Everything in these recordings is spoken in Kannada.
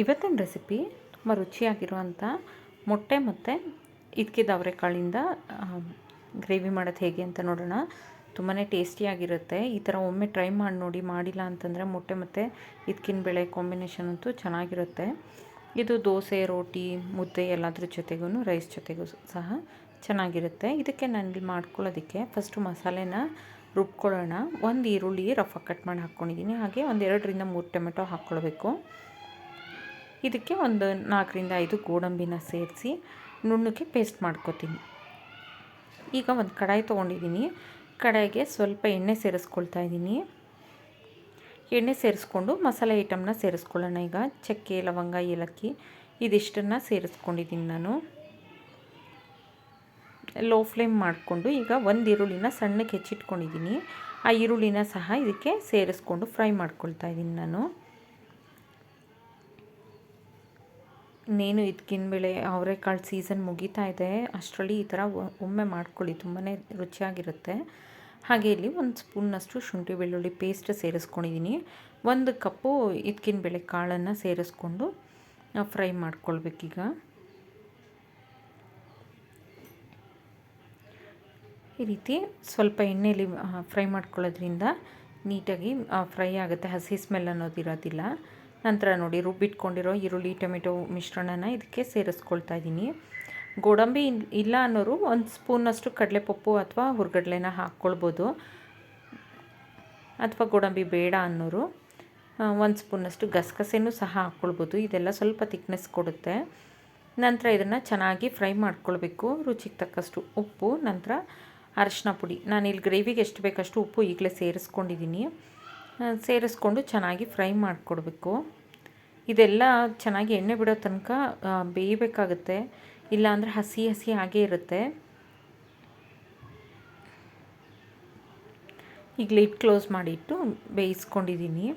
ಇವತ್ತಿನ ರೆಸಿಪಿ ತುಂಬ ರುಚಿಯಾಗಿರುವಂಥ ಮೊಟ್ಟೆ ಮತ್ತು ಇದ್ಕಿದ ಅವರೆಕಾಳಿಂದ ಗ್ರೇವಿ ಮಾಡೋದು ಹೇಗೆ ಅಂತ ನೋಡೋಣ. ತುಂಬಾ ಟೇಸ್ಟಿಯಾಗಿರುತ್ತೆ. ಈ ಥರ ಒಮ್ಮೆ ಟ್ರೈ ಮಾಡಿ ನೋಡಿ. ಮಾಡಿಲ್ಲ ಅಂತಂದರೆ ಮೊಟ್ಟೆ ಮತ್ತು ಇದ್ಕಿನ ಬೇಳೆ ಕಾಂಬಿನೇಷನ್ ಅಂತೂ ಚೆನ್ನಾಗಿರುತ್ತೆ. ಇದು ದೋಸೆ, ರೋಟಿ, ಮುದ್ದೆ ಎಲ್ಲದ್ರ ಜೊತೆಗೂ, ರೈಸ್ ಜೊತೆಗೂ ಸಹ ಚೆನ್ನಾಗಿರುತ್ತೆ. ಇದಕ್ಕೆ ನಾನು ಮಾಡ್ಕೊಳ್ಳೋದಕ್ಕೆ ಫಸ್ಟು ಮಸಾಲೆನ ರುಬ್ಕೊಳ್ಳೋಣ. ಒಂದು ಈರುಳ್ಳಿ ರಫಾಗಿ ಕಟ್ ಮಾಡಿ ಹಾಕ್ಕೊಂಡಿದ್ದೀನಿ. ಹಾಗೆ ಒಂದು 2ರಿಂದ 3 ಟೊಮೆಟೊ ಹಾಕ್ಕೊಳ್ಬೇಕು. ಇದಕ್ಕೆ ಒಂದು 4ರಿಂದ 5 ಗೋಡಂಬಿನ ಸೇರಿಸಿ ನುಣ್ಣಗೆ ಪೇಸ್ಟ್ ಮಾಡ್ಕೊತೀನಿ. ಈಗ ಒಂದು ಕಡಾಯಿ ತೊಗೊಂಡಿದ್ದೀನಿ. ಕಡಾಯಿಗೆ ಸ್ವಲ್ಪ ಎಣ್ಣೆ ಸೇರಿಸ್ಕೊಳ್ತಾ ಇದ್ದೀನಿ. ಎಣ್ಣೆ ಸೇರಿಸ್ಕೊಂಡು ಮಸಾಲೆ ಐಟಮ್ನ ಸೇರಿಸ್ಕೊಳ್ಳೋಣ. ಈಗ ಚಕ್ಕೆ, ಲವಂಗ, ಏಲಕ್ಕಿ ಇದಿಷ್ಟನ್ನು ಸೇರಿಸ್ಕೊಂಡಿದ್ದೀನಿ ನಾನು. ಲೋ ಫ್ಲೇಮ್ ಮಾಡಿಕೊಂಡು ಈಗ ಒಂದು ಈರುಳ್ಳಿನ ಸಣ್ಣಕ್ಕೆ ಹೆಚ್ಚಿಟ್ಕೊಂಡಿದ್ದೀನಿ. ಆ ಈರುಳ್ಳಿನ ಸಹ ಇದಕ್ಕೆ ಸೇರಿಸ್ಕೊಂಡು ಫ್ರೈ ಮಾಡ್ಕೊಳ್ತಾ ಇದ್ದೀನಿ ನಾನು. ಇನ್ನೇನು ಇದಕ್ಕಿನ ಬೇಳೆ ಅವರೆಕಾಳು ಸೀಸನ್ ಮುಗಿತಾ ಇದೆ. ಅಷ್ಟರಲ್ಲಿ ಈ ಥರ ಒಮ್ಮೆ ಮಾಡ್ಕೊಳ್ಳಿ, ತುಂಬಾ ರುಚಿಯಾಗಿರುತ್ತೆ. ಹಾಗೆ ಇಲ್ಲಿ ಒಂದು ಸ್ಪೂನ್ನಷ್ಟು ಶುಂಠಿ ಬೆಳ್ಳುಳ್ಳಿ ಪೇಸ್ಟ್ ಸೇರಿಸ್ಕೊಂಡಿದ್ದೀನಿ. 1 ಕಪ್ಪು ಇದಕ್ಕಿನ ಬೇಳೆ ಕಾಳನ್ನು ಸೇರಿಸ್ಕೊಂಡು ಫ್ರೈ ಮಾಡ್ಕೊಳ್ಬೇಕೀಗ. ಈ ರೀತಿ ಸ್ವಲ್ಪ ಎಣ್ಣೆಯಲ್ಲಿ ಫ್ರೈ ಮಾಡ್ಕೊಳ್ಳೋದ್ರಿಂದ ನೀಟಾಗಿ ಫ್ರೈ ಆಗುತ್ತೆ, ಹಸಿ ಸ್ಮೆಲ್ ಅನ್ನೋದಿರೋದಿಲ್ಲ. ನಂತರ ನೋಡಿ ರುಬ್ಬಿಟ್ಕೊಂಡಿರೋ ಈರುಳ್ಳಿ ಟೊಮೆಟೊ ಮಿಶ್ರಣನ ಇದಕ್ಕೆ ಸೇರಿಸ್ಕೊಳ್ತಾ ಇದ್ದೀನಿ. ಗೋಡಂಬಿ ಇಲ್ಲ ಅನ್ನೋರು 1 ಸ್ಪೂನಷ್ಟು ಕಡಲೆಪಪ್ಪು ಅಥವಾ ಹುರ್ಗಡ್ಲೆನ ಹಾಕ್ಕೊಳ್ಬೋದು. ಅಥವಾ ಗೋಡಂಬಿ ಬೇಡ ಅನ್ನೋರು 1 ಸ್ಪೂನಷ್ಟು ಗಸಗಸೆನೂ ಸಹ ಹಾಕ್ಕೊಳ್ಬೋದು. ಇದೆಲ್ಲ ಸ್ವಲ್ಪ ತಿಕ್ನೆಸ್ ಕೊಡುತ್ತೆ. ನಂತರ ಇದನ್ನು ಚೆನ್ನಾಗಿ ಫ್ರೈ ಮಾಡ್ಕೊಳ್ಬೇಕು. ರುಚಿಗೆ ತಕ್ಕಷ್ಟು ಉಪ್ಪು, ನಂತರ ಅರಿಶಿನ ಪುಡಿ. ನಾನಿಲ್ಲಿ ಗ್ರೇವಿಗೆ ಎಷ್ಟು ಬೇಕಷ್ಟು ಉಪ್ಪು ಈಗಲೇ ಸೇರಿಸ್ಕೊಂಡಿದ್ದೀನಿ. ಸೇರಿಸ್ಕೊಂಡು ಚೆನ್ನಾಗಿ ಫ್ರೈ ಮಾಡಿಕೊಡ್ಬೇಕು. ಇದೆಲ್ಲ ಚೆನ್ನಾಗಿ ಎಣ್ಣೆ ಬಿಡೋ ತನಕ ಬೇಯಬೇಕಾಗುತ್ತೆ, ಇಲ್ಲಾಂದರೆ ಹಸಿ ಹಸಿ ಹಾಗೇ ಇರುತ್ತೆ. ಈಗ ಲಿಡ್ ಕ್ಲೋಸ್ ಮಾಡಿಟ್ಟು ಬೇಯಿಸ್ಕೊಂಡಿದ್ದೀನಿ.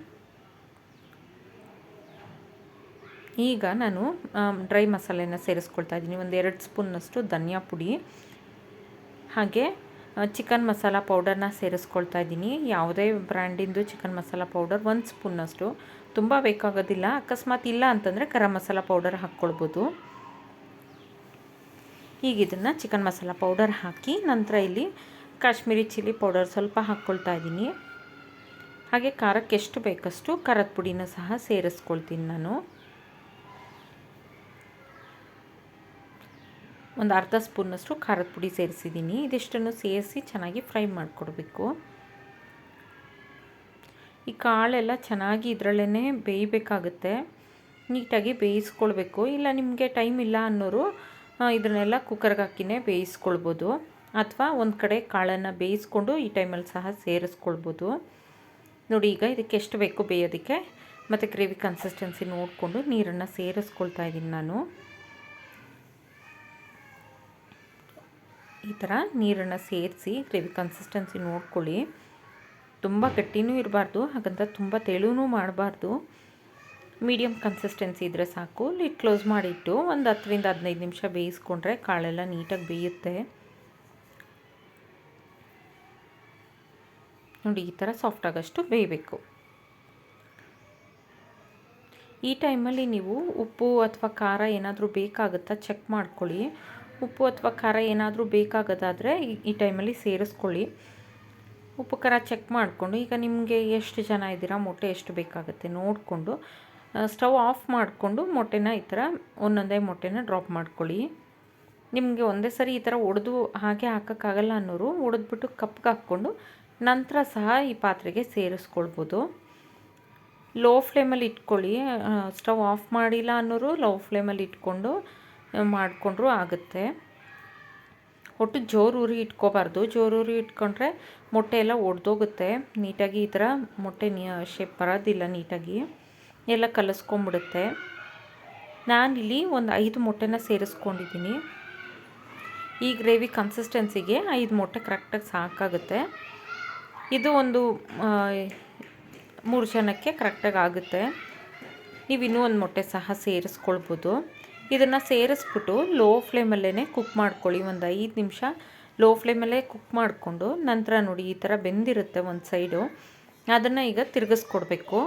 ಈಗ ನಾನು ಡ್ರೈ ಮಸಾಲೆನ ಸೇರಿಸ್ಕೊಳ್ತಾ ಇದ್ದೀನಿ. ಒಂದು 2 ಸ್ಪೂನ್ನಷ್ಟು ಧನಿಯಾ ಪುಡಿ, ಹಾಗೆ ಚಿಕನ್ ಮಸಾಲ ಪೌಡರ್ನ ಸೇರಿಸ್ಕೊಳ್ತಾ ಇದ್ದೀನಿ. ಯಾವುದೇ ಬ್ರ್ಯಾಂಡಿಂದು ಚಿಕನ್ ಮಸಾಲ ಪೌಡರ್ 1 ಸ್ಪೂನ್ನಷ್ಟು, ತುಂಬ ಬೇಕಾಗೋದಿಲ್ಲ. ಅಕಸ್ಮಾತ್ ಇಲ್ಲ ಅಂತಂದರೆ ಗರಂ ಮಸಾಲ ಪೌಡರ್ ಹಾಕ್ಕೊಳ್ಬೋದು. ಈಗ ಇದನ್ನು ಚಿಕನ್ ಮಸಾಲ ಪೌಡರ್ ಹಾಕಿ ನಂತರ ಇಲ್ಲಿ ಕಾಶ್ಮೀರಿ ಚಿಲ್ಲಿ ಪೌಡರ್ ಸ್ವಲ್ಪ ಹಾಕ್ಕೊಳ್ತಾ ಇದ್ದೀನಿ. ಹಾಗೆ ಖಾರಕ್ಕೆ ಎಷ್ಟು ಬೇಕಷ್ಟು ಖಾರದ ಪುಡಿನ ಸಹ ಸೇರಿಸ್ಕೊಳ್ತೀನಿ ನಾನು. ಒಂದು ಅರ್ಧ ಸ್ಪೂನಷ್ಟು ಖಾರದ ಪುಡಿ ಸೇರಿಸಿದ್ದೀನಿ. ಇದಿಷ್ಟನ್ನು ಸೇರಿಸಿ ಚೆನ್ನಾಗಿ ಫ್ರೈ ಮಾಡಿಕೊಡ್ಬೇಕು. ಈ ಕಾಳೆಲ್ಲ ಚೆನ್ನಾಗಿ ಇದರಲ್ಲೇ ಬೇಯಬೇಕಾಗುತ್ತೆ, ನೀಟಾಗಿ ಬೇಯಿಸ್ಕೊಳ್ಬೇಕು. ಇಲ್ಲ ನಿಮಗೆ ಟೈಮ್ ಇಲ್ಲ ಅನ್ನೋರು ಇದನ್ನೆಲ್ಲ ಕುಕ್ಕರ್ಗೆ ಹಾಕಿನೇ ಬೇಯಿಸ್ಕೊಳ್ಬೋದು, ಅಥವಾ ಒಂದು ಕಡೆ ಕಾಳನ್ನು ಬೇಯಿಸ್ಕೊಂಡು ಈ ಟೈಮಲ್ಲಿ ಸಹ ಸೇರಿಸ್ಕೊಳ್ಬೋದು. ನೋಡಿ ಈಗ ಇದಕ್ಕೆ ಎಷ್ಟು ಬೇಕು ಬೇಯೋದಕ್ಕೆ ಮತ್ತು ಗ್ರೇವಿ ಕನ್ಸಿಸ್ಟೆನ್ಸಿ ನೋಡಿಕೊಂಡು ನೀರನ್ನು ಸೇರಿಸ್ಕೊಳ್ತಾ ಇದ್ದೀನಿ ನಾನು. ಈ ಥರ ನೀರನ್ನು ಸೇರಿಸಿ ಗ್ರೇವಿ ಕನ್ಸಿಸ್ಟೆನ್ಸಿ ನೋಡ್ಕೊಳ್ಳಿ. ತುಂಬ ಗಟ್ಟಿನೂ ಇರಬಾರ್ದು, ಹಾಗಂತ ತುಂಬ ತೆಳುನೂ ಮಾಡಬಾರ್ದು. ಮೀಡಿಯಮ್ ಕನ್ಸಿಸ್ಟೆನ್ಸಿ ಇದ್ದರೆ ಸಾಕು. ಲಿಡ್ ಕ್ಲೋಸ್ ಮಾಡಿಟ್ಟು ಒಂದು 10ರಿಂದ 15 ನಿಮಿಷ ಬೇಯಿಸ್ಕೊಂಡ್ರೆ ಕಾಳೆಲ್ಲ ನೀಟಾಗಿ ಬೇಯುತ್ತೆ. ನೋಡಿ ಈ ಥರ ಸಾಫ್ಟ್ ಆಗೋಷ್ಟು ಬೇಯಬೇಕು. ಈ ಟೈಮಲ್ಲಿ ನೀವು ಉಪ್ಪು ಅಥವಾ ಖಾರ ಏನಾದರೂ ಬೇಕಾಗುತ್ತಾ ಚೆಕ್ ಮಾಡ್ಕೊಳ್ಳಿ. ಉಪ್ಪು ಅಥವಾ ಖಾರ ಏನಾದರೂ ಬೇಕಾಗೋದಾದರೆ ಈ ಟೈಮಲ್ಲಿ ಸೇರಿಸ್ಕೊಳ್ಳಿ. ಉಪ್ಪು ಖಾರ ಚೆಕ್ ಮಾಡಿಕೊಂಡು ಈಗ ನಿಮಗೆ ಎಷ್ಟು ಜನ ಇದ್ದೀರಾ, ಮೊಟ್ಟೆ ಎಷ್ಟು ಬೇಕಾಗುತ್ತೆ ನೋಡಿಕೊಂಡು ಸ್ಟವ್ ಆಫ್ ಮಾಡಿಕೊಂಡು ಮೊಟ್ಟೆನ ಈ ಥರ ಒಂದೊಂದೇ ಮೊಟ್ಟೆನ ಡ್ರಾಪ್ ಮಾಡ್ಕೊಳ್ಳಿ. ನಿಮಗೆ ಒಂದೇ ಸರಿ ಈ ಥರ ಒಡೆದು ಹಾಗೆ ಹಾಕೋಕ್ಕಾಗಲ್ಲ ಅನ್ನೋರು ಒಡೆದ್ಬಿಟ್ಟು ಕಪ್ಗೆ ಹಾಕ್ಕೊಂಡು ನಂತರ ಸಹ ಈ ಪಾತ್ರೆಗೆ ಸೇರಿಸ್ಕೊಳ್ಬೋದು. ಲೋ ಫ್ಲೇಮಲ್ಲಿ ಇಟ್ಕೊಳ್ಳಿ. ಸ್ಟವ್ ಆಫ್ ಮಾಡಿಲ್ಲ ಅನ್ನೋರು ಲೋ ಫ್ಲೇಮಲ್ಲಿ ಇಟ್ಕೊಂಡು ಮಾಡಿಕೊಂಡ್ರೂ ಆಗುತ್ತೆ. ಒಟ್ಟು ಜೋರೂರಿ ಇಟ್ಕೋಬಾರ್ದು. ಜೋರೂರಿ ಇಟ್ಕೊಂಡ್ರೆ ಮೊಟ್ಟೆ ಎಲ್ಲ ಒಡೆದೋಗುತ್ತೆ. ನೀಟಾಗಿ ಈ ಥರ ಮೊಟ್ಟೆ ಶೇಪ್ ಬರೋದಿಲ್ಲ, ನೀಟಾಗಿ ಎಲ್ಲ ಕಲಿಸ್ಕೊಂಬಿಡುತ್ತೆ. ನಾನಿಲ್ಲಿ ಒಂದು 5 ಮೊಟ್ಟೆನ ಸೇರಿಸ್ಕೊಂಡಿದ್ದೀನಿ. ಈ ಗ್ರೇವಿ ಕನ್ಸಿಸ್ಟೆನ್ಸಿಗೆ 5 ಮೊಟ್ಟೆ ಕರೆಕ್ಟಾಗಿ ಸಾಕಾಗುತ್ತೆ. ಇದು ಒಂದು 3 ಜನಕ್ಕೆ ಕರೆಕ್ಟಾಗಿ ಆಗುತ್ತೆ. ನೀವು ಇನ್ನೂ ಒಂದು ಮೊಟ್ಟೆ ಸಹ ಸೇರಿಸ್ಕೊಳ್ಬೋದು. ಇದನ್ನು ಸೇರಿಸ್ಬಿಟ್ಟು ಲೋ ಫ್ಲೇಮಲ್ಲೇ ಕುಕ್ ಮಾಡ್ಕೊಳ್ಳಿ. ಒಂದು 5 ನಿಮಿಷ ಲೋ ಫ್ಲೇಮಲ್ಲೇ ಕುಕ್ ಮಾಡಿಕೊಂಡು ನಂತರ ನೋಡಿ ಈ ಥರ ಬೆಂದಿರುತ್ತೆ ಒಂದು ಸೈಡು, ಅದನ್ನು ಈಗ ತಿರುಗಿಸ್ಕೊಡ್ಬೇಕು.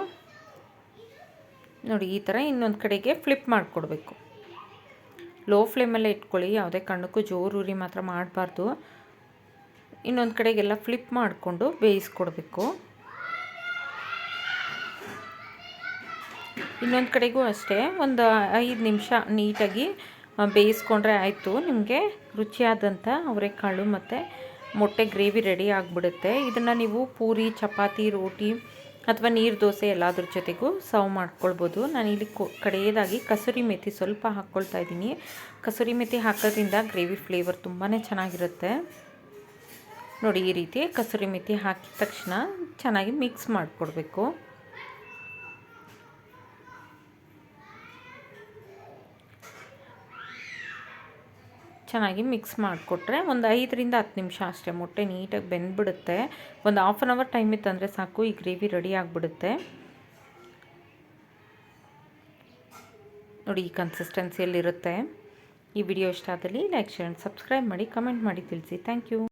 ನೋಡಿ ಈ ಥರ ಇನ್ನೊಂದು ಕಡೆಗೆ ಫ್ಲಿಪ್ ಮಾಡಿಕೊಡ್ಬೇಕು. ಲೋ ಫ್ಲೇಮಲ್ಲೇ ಇಟ್ಕೊಳ್ಳಿ, ಯಾವುದೇ ಕಾರಣಕ್ಕೂ ಜೋರು ಉರಿ ಮಾತ್ರ ಮಾಡಬಾರ್ದು. ಇನ್ನೊಂದು ಕಡೆಗೆಲ್ಲ ಫ್ಲಿಪ್ ಮಾಡಿಕೊಂಡು ಬೇಯಿಸ್ಕೊಡ್ಬೇಕು. ಇನ್ನೊಂದು ಕಡೆಗೂ ಅಷ್ಟೇ ಒಂದು 5 ನಿಮಿಷ ನೀಟಾಗಿ ಬೇಯಿಸ್ಕೊಂಡ್ರೆ ಆಯಿತು. ನಿಮಗೆ ರುಚಿಯಾದಂಥ ಅವರೆಕಾಳು ಮತ್ತು ಮೊಟ್ಟೆ ಗ್ರೇವಿ ರೆಡಿ ಆಗಿಬಿಡುತ್ತೆ. ಇದನ್ನು ನೀವು ಪೂರಿ, ಚಪಾತಿ, ರೋಟಿ ಅಥವಾ ನೀರು ದೋಸೆ ಎಲ್ಲದ್ರ ಜೊತೆಗೂ ಸರ್ವ್ ಮಾಡ್ಕೊಳ್ಬೋದು. ನಾನಿಲ್ಲಿ ಕಡೆಯದಾಗಿ ಕಸೂರಿ ಮೇಥಿ ಸ್ವಲ್ಪ ಹಾಕ್ಕೊಳ್ತಾ ಇದ್ದೀನಿ. ಕಸೂರಿ ಮೇಥಿ ಹಾಕೋದ್ರಿಂದ ಗ್ರೇವಿ ಫ್ಲೇವರ್ ತುಂಬಾ ಚೆನ್ನಾಗಿರುತ್ತೆ. ನೋಡಿ ಈ ರೀತಿ ಕಸೂರಿ ಮೇಥಿ ಹಾಕಿದ ತಕ್ಷಣ ಚೆನ್ನಾಗಿ ಮಿಕ್ಸ್ ಮಾಡಿಕೊಡ್ಬೇಕು. ಚೆನ್ನಾಗಿ ಮಿಕ್ಸ್ ಮಾಡಿಕೊಟ್ರೆ ಒಂದು 5ರಿಂದ 10 ನಿಮಿಷ ಅಷ್ಟೇ ಮೊಟ್ಟೆ ನೀಟಾಗಿ ಬೆಂದ್ಬಿಡುತ್ತೆ. ಒಂದು ಹಾಫ್ ಆನ್ ಅವರ್ ಟೈಮ್ ಇತ್ತಂದರೆ ಸಾಕು, ಈ ಗ್ರೇವಿ ರೆಡಿ ಆಗಿಬಿಡುತ್ತೆ. ನೋಡಿ ಈ ಕನ್ಸಿಸ್ಟೆನ್ಸಿಯಲ್ಲಿರುತ್ತೆ. ಈ ವಿಡಿಯೋ ಇಷ್ಟ ಆದಲ್ಲಿ ಲೈಕ್, ಶೇರ್ ಆ್ಯಂಡ್ ಸಬ್ಸ್ಕ್ರೈಬ್ ಮಾಡಿ, ಕಮೆಂಟ್ ಮಾಡಿ ತಿಳಿಸಿ. Thank you.